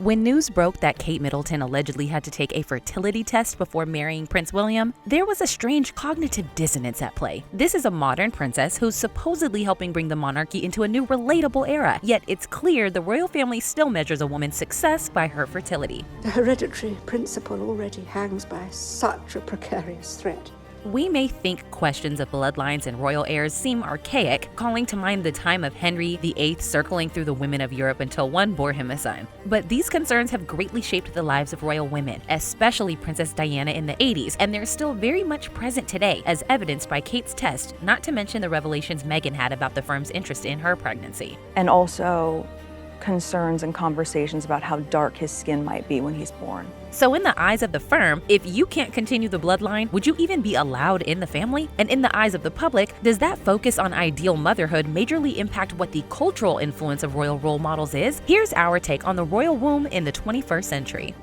When news broke that Kate Middleton allegedly had to take a fertility test before marrying Prince William, there was a strange cognitive dissonance at play. This is a modern princess who's supposedly helping bring the monarchy into a new relatable era, yet it's clear the royal family still measures a woman's success by her fertility. The hereditary principle already hangs by such a precarious thread. We may think questions of bloodlines and royal heirs seem archaic, calling to mind the time of Henry VIII circling through the women of Europe until one bore him a son. But these concerns have greatly shaped the lives of royal women, especially Princess Diana in the 80s, and they're still very much present today, as evidenced by Kate's test, not to mention the revelations Meghan had about the firm's interest in her pregnancy. And also concerns and conversations about how dark his skin might be when he's born. So in the eyes of the firm, if you can't continue the bloodline, would you even be allowed in the family? And in the eyes of the public, does that focus on ideal motherhood majorly impact what the cultural influence of royal role models is? Here's our take on the royal womb in the 21st century.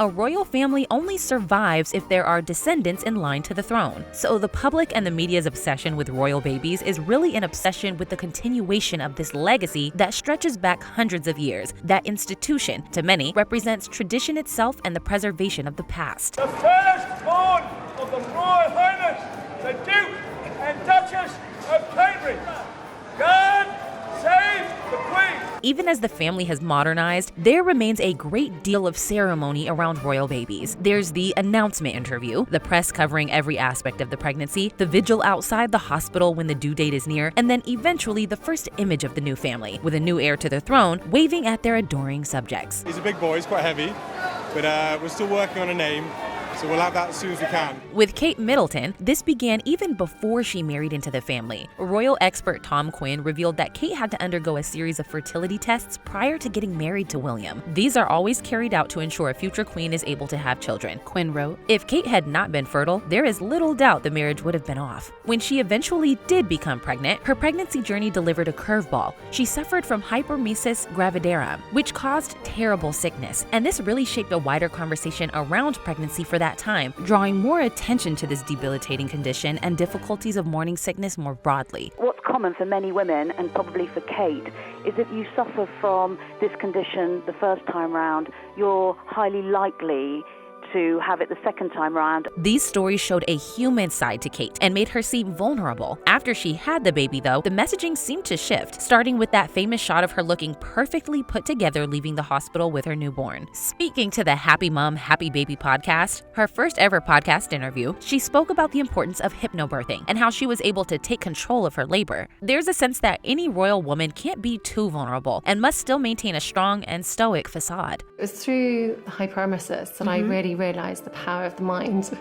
A royal family only survives if there are descendants in line to the throne. So the public and the media's obsession with royal babies is really an obsession with the continuation of this legacy that stretches back hundreds of years. That institution, to many, represents tradition itself and the preservation of the past. The firstborn of the Royal Highness, the Duke and Duchess of Cambridge. God save the Queen! Even as the family has modernized, there remains a great deal of ceremony around royal babies. There's the announcement interview, the press covering every aspect of the pregnancy, the vigil outside the hospital when the due date is near, and then eventually the first image of the new family, with a new heir to the throne waving at their adoring subjects. He's a big boy, he's quite heavy, but we're still working on a name. So we'll have that as soon as we can. With Kate Middleton, this began even before she married into the family. Royal expert Tom Quinn revealed that Kate had to undergo a series of fertility tests prior to getting married to William. These are always carried out to ensure a future queen is able to have children. Quinn wrote, "If Kate had not been fertile, there is little doubt the marriage would have been off." When she eventually did become pregnant, her pregnancy journey delivered a curveball. She suffered from hyperemesis gravidarum, which caused terrible sickness. And this really shaped a wider conversation around pregnancy for that time, drawing more attention to this debilitating condition and difficulties of morning sickness more broadly. What's common for many women, and probably for Kate, is if you suffer from this condition the first time round, you're highly likely to have it the second time around. These stories showed a human side to Kate and made her seem vulnerable. After she had the baby, though, the messaging seemed to shift, starting with that famous shot of her looking perfectly put together leaving the hospital with her newborn. Speaking to the Happy Mom, Happy Baby podcast, her first ever podcast interview, she spoke about the importance of hypnobirthing and how she was able to take control of her labor. There's a sense that any royal woman can't be too vulnerable and must still maintain a strong and stoic facade. It was through hyperemesis that I really realised the power of the mind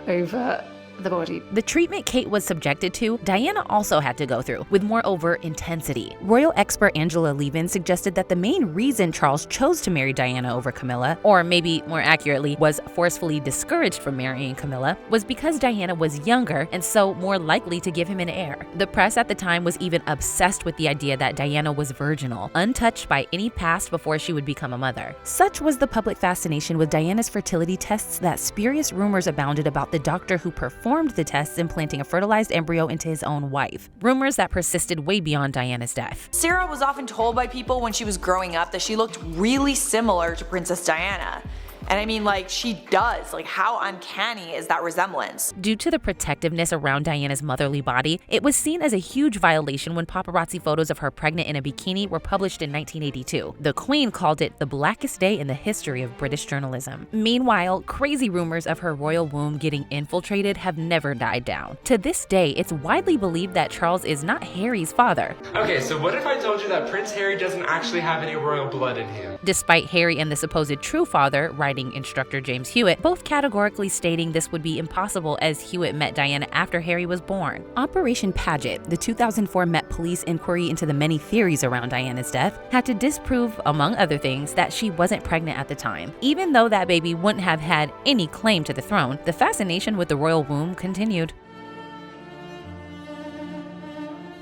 over the body. The treatment Kate was subjected to, Diana also had to go through, with more overt intensity. Royal expert Angela Levin suggested that the main reason Charles chose to marry Diana over Camilla, or maybe more accurately, was forcefully discouraged from marrying Camilla, was because Diana was younger and so more likely to give him an heir. The press at the time was even obsessed with the idea that Diana was virginal, untouched by any past before she would become a mother. Such was the public fascination with Diana's fertility tests that spurious rumors abounded about the doctor who performed the tests implanting a fertilized embryo into his own wife. Rumors that persisted way beyond Diana's death. Sarah was often told by people when she was growing up that she looked really similar to Princess Diana. And I mean, like, she does. Like, how uncanny is that resemblance? Due to the protectiveness around Diana's motherly body, it was seen as a huge violation when paparazzi photos of her pregnant in a bikini were published in 1982. The Queen called it the blackest day in the history of British journalism. Meanwhile, crazy rumors of her royal womb getting infiltrated have never died down. To this day, it's widely believed that Charles is not Harry's father. Okay, so what if I told you that Prince Harry doesn't actually have any royal blood in him? Despite Harry and the supposed true father, writing instructor James Hewitt, both categorically stating this would be impossible as Hewitt met Diana after Harry was born. Operation Paget, the 2004 Met Police inquiry into the many theories around Diana's death, had to disprove, among other things, that she wasn't pregnant at the time. Even though that baby wouldn't have had any claim to the throne, the fascination with the royal womb continued.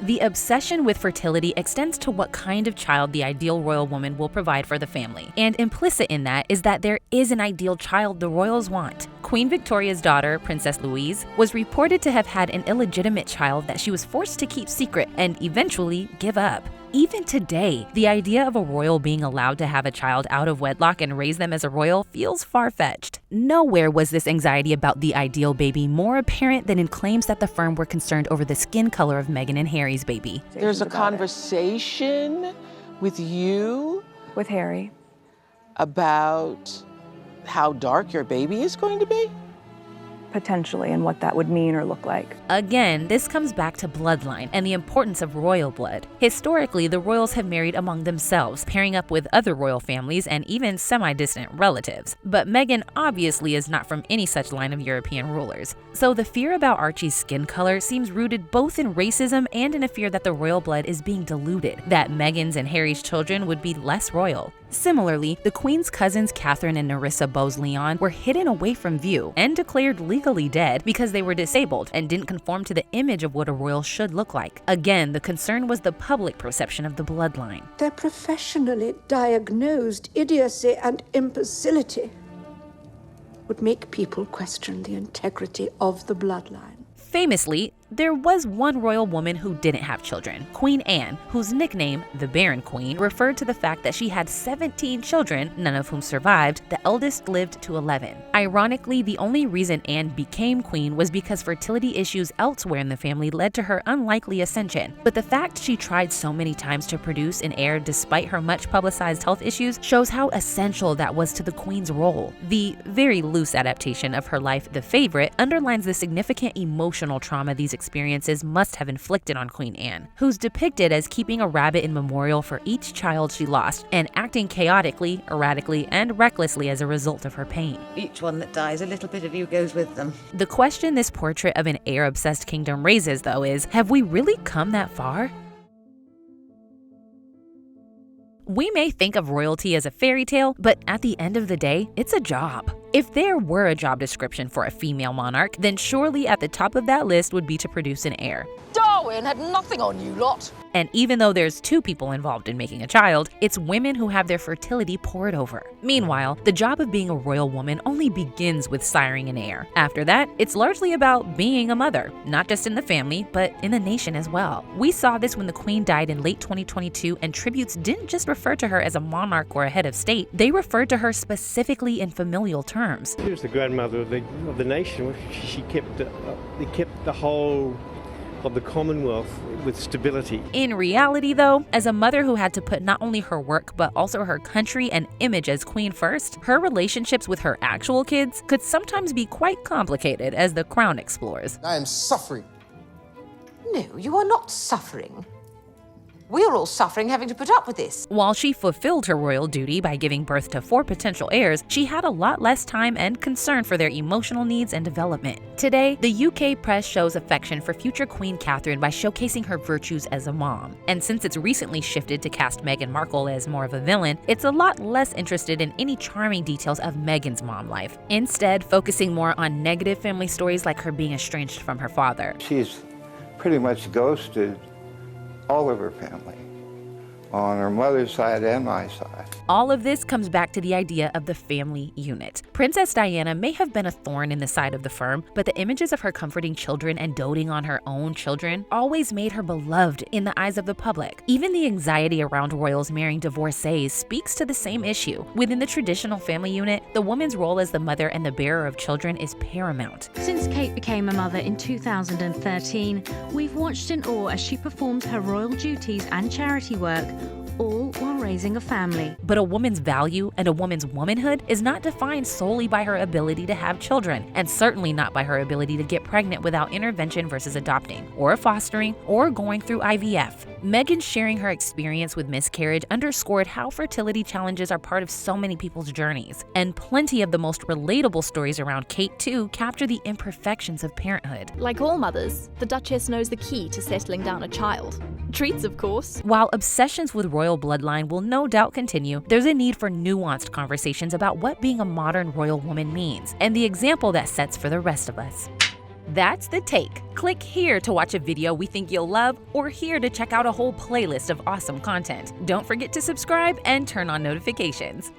The obsession with fertility extends to what kind of child the ideal royal woman will provide for the family. And implicit in that is that there is an ideal child the royals want. Queen Victoria's daughter, Princess Louise, was reported to have had an illegitimate child that she was forced to keep secret and eventually give up. Even today, the idea of a royal being allowed to have a child out of wedlock and raise them as a royal feels far-fetched. Nowhere was this anxiety about the ideal baby more apparent than in claims that the firm were concerned over the skin color of Meghan and Harry's baby. There's a conversation with you? With Harry. About how dark your baby is going to be? Potentially, and what that would mean or look like. Again, this comes back to bloodline and the importance of royal blood. Historically, the royals have married among themselves, pairing up with other royal families and even semi-distant relatives. But Meghan obviously is not from any such line of European rulers. So the fear about Archie's skin color seems rooted both in racism and in a fear that the royal blood is being diluted, that Meghan's and Harry's children would be less royal. Similarly, the Queen's cousins Catherine and Nerissa Bowes-Lyon were hidden away from view and declared legally dead because they were disabled and didn't conform to the image of what a royal should look like. Again, the concern was the public perception of the bloodline. Their professionally diagnosed idiocy and imbecility would make people question the integrity of the bloodline. Famously, there was one royal woman who didn't have children, Queen Anne, whose nickname, the Barren Queen, referred to the fact that she had 17 children, none of whom survived. The eldest lived to 11. Ironically, the only reason Anne became queen was because fertility issues elsewhere in the family led to her unlikely ascension. But the fact she tried so many times to produce an heir despite her much publicized health issues shows how essential that was to the queen's role. The very loose adaptation of her life, The Favorite, underlines the significant emotional trauma these experiences must have inflicted on Queen Anne, who's depicted as keeping a rabbit in memorial for each child she lost and acting chaotically, erratically, and recklessly as a result of her pain. Each one that dies, a little bit of you goes with them. The question this portrait of an heir-obsessed kingdom raises, though, is, have we really come that far? We may think of royalty as a fairy tale, but at the end of the day, it's a job. If there were a job description for a female monarch, then surely at the top of that list would be to produce an heir. Darwin had nothing on you lot. And even though there's 2 people involved in making a child, it's women who have their fertility poured over. Meanwhile, the job of being a royal woman only begins with siring an heir. After that, it's largely about being a mother, not just in the family, but in the nation as well. We saw this when the Queen died in late 2022, and tributes didn't just refer to her as a monarch or a head of state, they referred to her specifically in familial terms. She was the grandmother of the nation. She kept the whole of the Commonwealth with stability. In reality, though, as a mother who had to put not only her work but also her country and image as queen first, her relationships with her actual kids could sometimes be quite complicated, as The Crown explores. I am suffering. No, you are not suffering. We're all suffering having to put up with this. While she fulfilled her royal duty by giving birth to 4 potential heirs, she had a lot less time and concern for their emotional needs and development. Today, the UK press shows affection for future Queen Catherine by showcasing her virtues as a mom. And since it's recently shifted to cast Meghan Markle as more of a villain, it's a lot less interested in any charming details of Meghan's mom life, instead focusing more on negative family stories like her being estranged from her father. She's pretty much ghosted all of her family, on her mother's side and my side. All of this comes back to the idea of the family unit. Princess Diana may have been a thorn in the side of the firm, but the images of her comforting children and doting on her own children always made her beloved in the eyes of the public. Even the anxiety around royals marrying divorcees speaks to the same issue. Within the traditional family unit, the woman's role as the mother and the bearer of children is paramount. Since Kate became a mother in 2013, we've watched in awe as she performs her royal duties and charity work, all while raising a family. But a woman's value and a woman's womanhood is not defined solely by her ability to have children, and certainly not by her ability to get pregnant without intervention versus adopting, or fostering, or going through IVF. Meghan sharing her experience with miscarriage underscored how fertility challenges are part of so many people's journeys, and plenty of the most relatable stories around Kate too capture the imperfections of parenthood. Like all mothers, the Duchess knows the key to settling down a child. Treats, of course. While obsessions with royal bloodline will no doubt continue, there's a need for nuanced conversations about what being a modern royal woman means, and the example that sets for the rest of us. That's The Take. Click here to watch a video we think you'll love, or here to check out a whole playlist of awesome content. Don't forget to subscribe and turn on notifications.